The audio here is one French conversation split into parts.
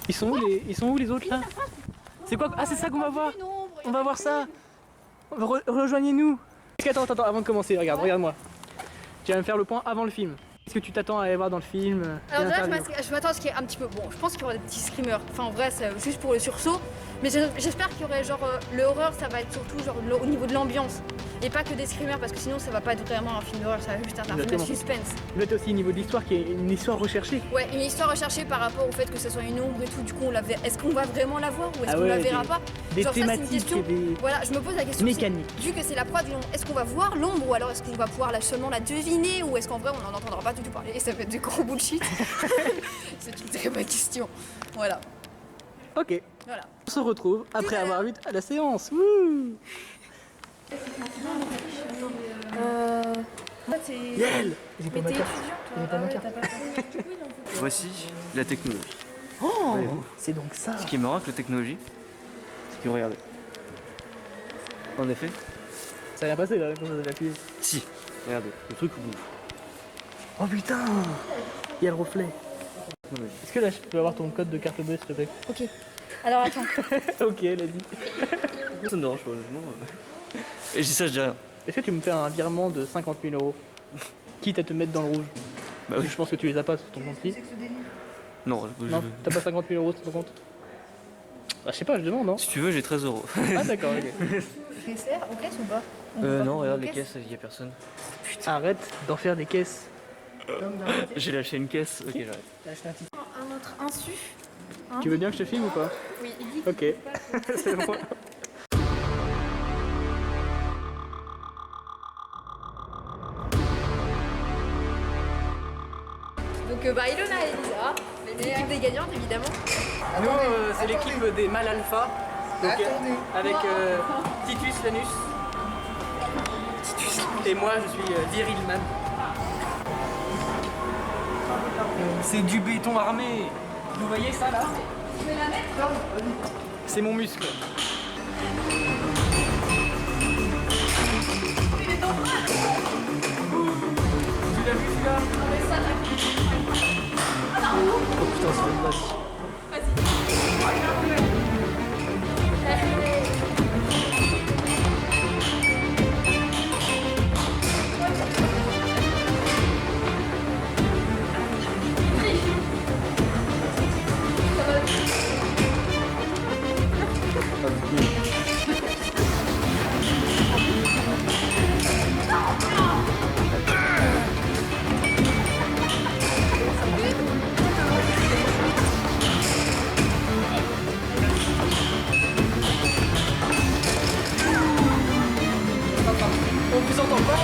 Ils sont où les autres là? C'est quoi? Ah c'est ça qu'on va voir. On va voir ça. Rejoignez-nous. Attends, avant de commencer, regarde-moi. Tu vas me faire le point avant le film. Est-ce que tu t'attends à aller voir dans le film? Alors déjà, je m'attends à ce qu'il y ait un petit peu... Bon, je pense qu'il y aura des petits screamers. Enfin, en vrai, c'est juste pour le sursaut. Mais j'espère qu'il y aurait genre... le horreur, ça va être surtout genre au niveau de l'ambiance. Et pas que des screamers, parce que sinon, ça va pas être vraiment un film d'horreur. Ça va juste être un film de suspense. Là, t'as aussi au niveau de l'histoire, qui est une histoire recherchée. Ouais, une histoire recherchée par rapport au fait que ce soit une ombre et tout. Du coup, est-ce qu'on va vraiment la voir ou est-ce qu'on la verra pas? Des genre, thématiques, ça, c'est une question... des... Voilà, je me pose la question. Mécanique. Vu que c'est la proie du l'ombre, est-ce qu'on va voir l'ombre ou alors est-ce qu'on va pouvoir seulement la deviner ou est-ce qu'en vrai, on n'en entendra pas du tout parler et ça va être du gros bullshit? C'est une très bonne question. Voilà. Ok. Voilà. On se retrouve après avoir vu la séance. Wouh. Yael. J'ai pas ma carte. J'ai pas ma carte. Voici la technologie. Oh, c'est donc ça. Ce qui est marrant avec la technologie, c'est que regardez. En effet, Ça vient passer là quand vous avez appuyé. si, regardez, le truc bouge. Oh putain. Il y a le reflet. Est-ce que là je peux avoir ton code de carte bleue s'il te plaît? Ok. Alors attends. Ok, elle a dit. Ça me dérange pas honnêtement. Et je dis ça, je dis rien. Est-ce que tu me fais un virement de 50 000 €? Quitte à te mettre dans le rouge. Bah oui. Je pense que tu les as pas sur ton compte. Non, Non, t'as pas 50 000 € sur ton compte? Bah je sais pas, je demande non. si tu veux, j'ai 13 €. Ah d'accord, ok. On caisse ou pas? Non, regarde les caisses, il y a personne. Arrête d'en faire des caisses. J'ai lâché une caisse, ok j'arrête. Un autre insu. Tu veux bien que je te filme ou pas? Oui. Ok, c'est bon. Donc Ilona et Elisa, l'équipe des gagnantes évidemment. Nous, c'est l'équipe des mâles alpha. Donc, avec Titus Lanus. Et moi, je suis Virilman. C'est du béton armé. Vous voyez ça là? Je vais la mettre. C'est mon muscle. Tu l'as vu celui-là? Oh putain, c'est une vache. On vous entend pas?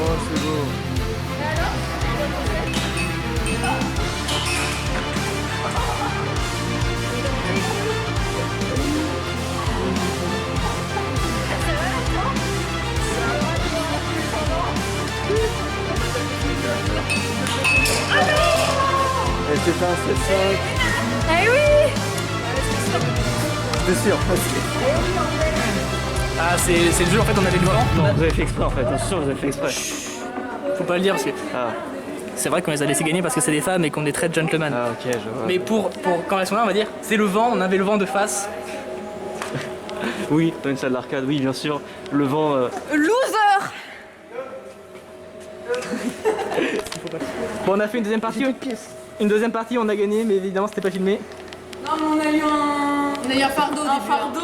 Oh, c'est beau. Et c'est un C5. Eh oui! C'était sûr. Ah, c'est le jeu en fait, on avait le volant. Non, vous avez fait exprès en fait, c'est sûr, vous avez fait exprès. Faut pas le dire parce que Ah, c'est vrai qu'on les a laissés gagner parce que c'est des femmes et qu'on est très gentlemen. ah ok, je vois. Mais pour quand elles sont là, on va dire, c'est le vent, on avait le vent de face. Oui, dans une salle d'arcade, oui, bien sûr. Le vent. Loser! Bon, on a fait une deuxième partie. Une deuxième partie, on a gagné, mais évidemment, c'était pas filmé. Non, mais on a eu un fardeau. Un fardeau.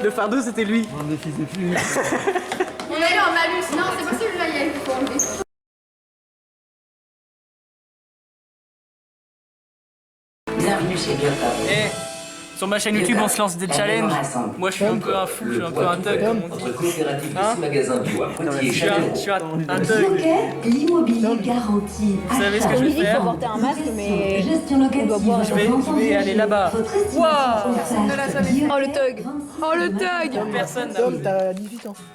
Le fardeau, c'était lui. On est fils de pute. On a eu un malus. Non, c'est pas celui-là, il y a eu faut enlever. Bienvenue chez Biotop. Et sur ma chaîne YouTube, on se lance des challenges. Moi, je suis un peu un fou, je suis un peu un thug, comme on dit. Votre coopérative Hein de magasin bio à Poitiers. Je suis un thug. Loquet, l'immobilier garanti. Vous savez ce que je vais faire? porter un masque, mais Gestion locative. Je vais aller là-bas. Waouh! Oh le thug! Oh le thug! Personne là.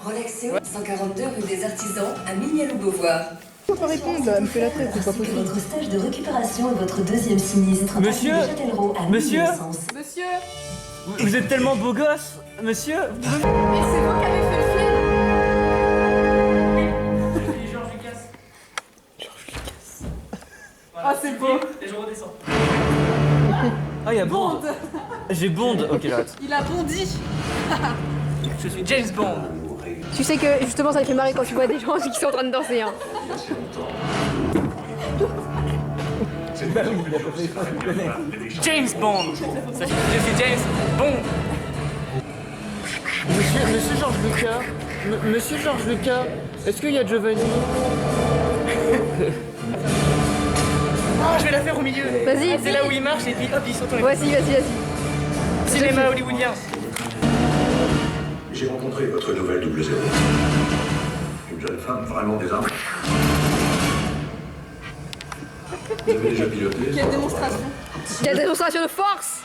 Rolex CO, 142 rue des Artisans à Mignel-ou-Beauvoir. Faut pas répondre là, elle me fait la tête, c'est pas possible. Votre stage de récupération et votre deuxième sinistre. Monsieur Monsieur Monsieur, Vous êtes tellement beau gosse, monsieur. mais c'est vous qui avez fait le film. Georges Lucas. Ah, c'est beau. Et je redescends. Ah, il y a Bond. J'ai Bond. Ok, j'arrête. Il a bondi. Je suis James Bond. Tu sais que justement ça me fait marrer quand tu vois des gens qui sont en train de danser. Hein. James Bond. Je suis James Bond. Monsieur Georges Lucas. Monsieur Georges Lucas. Est-ce qu'il y a Giovanni? Ah, je vais la faire au milieu. Vas-y. C'est là où il marche et puis hop, il saute en Vas-y, vas-y, vas-y. Cinéma hollywoodien. J'ai rencontré votre nouvelle 00. Une jeune femme vraiment désarmée. Vous avez déjà piloté? Quelle démonstration. Quelle démonstration de force.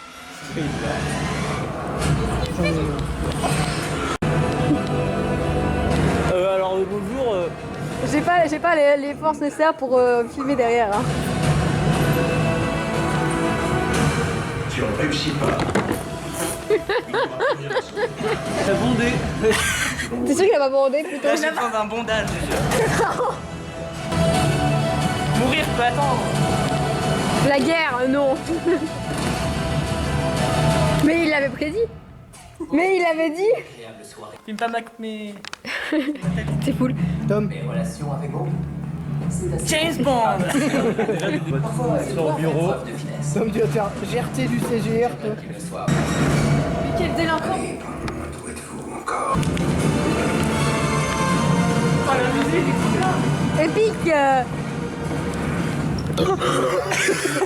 Alors bonjour. J'ai pas les forces nécessaires pour filmer derrière. Hein. Si on ne réussit pas, T'as bondé. T'es sûr qu'il a pas bondé plutôt? Là, j'ai besoin d'un bondage déjà. Mourir peut attendre. La guerre, non. Mais il l'avait prédit. Mais il avait dit. Filme pas mais... C'est cool. Tom. James Bond. Au bureau. Tom, tu vas faire GRT du CGR, toi. Mais quel délinquant. où êtes-vous encore? Oh, la musique. Épique.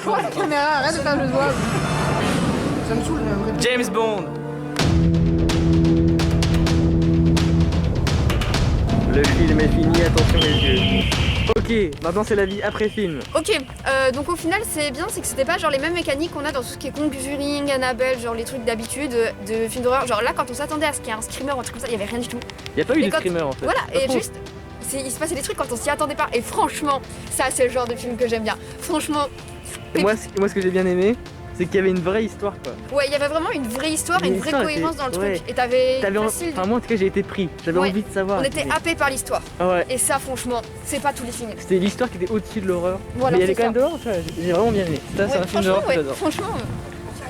Oh la caméra, arrête de faire le doigt. Ça me saoule, James Bond. Le film est fini, attention les yeux. Ok, maintenant c'est la vie après film. Ok, donc au final c'est bien, c'est que c'était pas genre les mêmes mécaniques qu'on a dans tout ce qui est Conjuring, Annabelle, genre les trucs d'habitude de films d'horreur. Genre là quand on s'attendait à ce qu'il y ait un screamer ou un truc comme ça, il y avait rien du tout. Y a pas eu Et de quand- screamer en fait. Voilà, Par et contre, juste, il se passait des trucs quand on s'y attendait pas. Et franchement, ça c'est le genre de film que j'aime bien. Franchement, moi ce que j'ai bien aimé, c'est qu'il y avait une vraie histoire quoi. ouais, il y avait vraiment une vraie histoire et une vraie L'histoire cohérence était- dans le ouais. truc. Et t'avais Enfin facile. moi en tout cas j'ai été pris, j'avais Ouais. envie de savoir. On était happé par l'histoire. Ah ouais. Et ça franchement, c'est pas tous les films. C'était l'histoire qui était au-dessus de l'horreur. Voilà, mais il y avait c'est quand même de l'horreur, tu vois, j'ai vraiment bien aimé. Ça c'est Ouais, un film franchement, d'horreur que ouais, j'adore. franchement.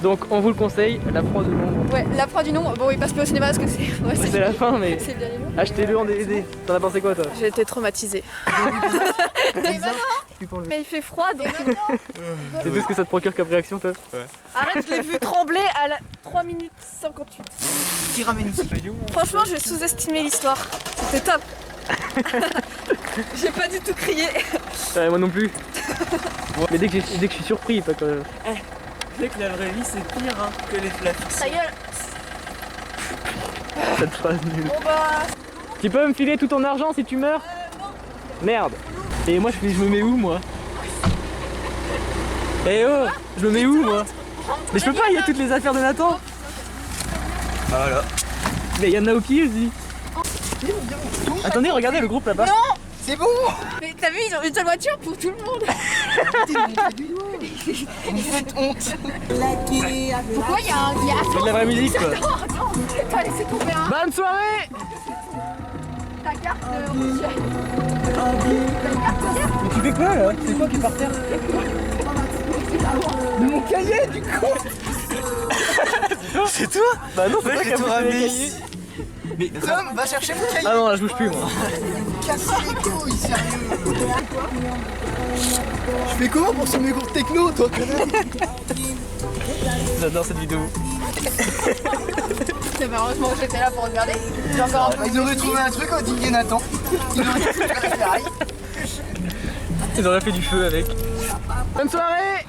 Donc on vous le conseille, La proie de l'ombre. Ouais, la proie du nom, bon il passe plus au cinéma parce que c'est. Ouais, C'est la fin mais c'est bien aimé. achetez-le en DVD. T'en as pensé quoi toi? J'ai été traumatisée. Mais il fait froid donc. C'est tout ce que ça te procure comme réaction toi? Arrête, je l'ai vu trembler à la 3 minutes 58. Qui ramène ici? Franchement, j'ai sous-estimé l'histoire. C'était top. J'ai pas du tout crié. Ouais, moi non plus. Mais dès que je suis surpris, pas quand même. Tu sais que la vraie vie c'est pire hein, que les flashs. Ta gueule. Cette phrase nulle. Bon bah. Tu peux me filer tout ton argent si tu meurs? Merde. Et moi je me mets où moi? Eh oh, je me mets où moi? Mais je peux pas, il y a toutes les affaires de Nathan. Voilà. Mais il y en a au pied, je dis. Attendez, regardez le groupe là-bas. C'est bon. Mais t'as vu, ils ont une seule voiture pour tout le monde. Vous me faites honte. Pourquoi il y a C'est de la vraie musique quoi. Attends, t'as laissé tomber un. Bonne soirée. Ta carte de. Mais tu fais quoi là? C'est quoi qui est par terre? De mon cahier du coup. C'est toi? Bah non, c'est Ouais, pas j'ai qu'à tout vous ramené les ici. cahiers. Mais Tom, va chercher mon cahier. Ah non, là je bouge plus moi. Casse les couilles, sérieux. Je fais comment pour sauver mes cours de techno, toi, connard? J'adore cette vidéo. Heureusement que j'étais là pour regarder. J'ai encore un peu. Ils auraient trouvé un truc au Didier Nathan. Ils auraient fait Ferrari. Ils auraient fait du feu avec. Bonne soirée.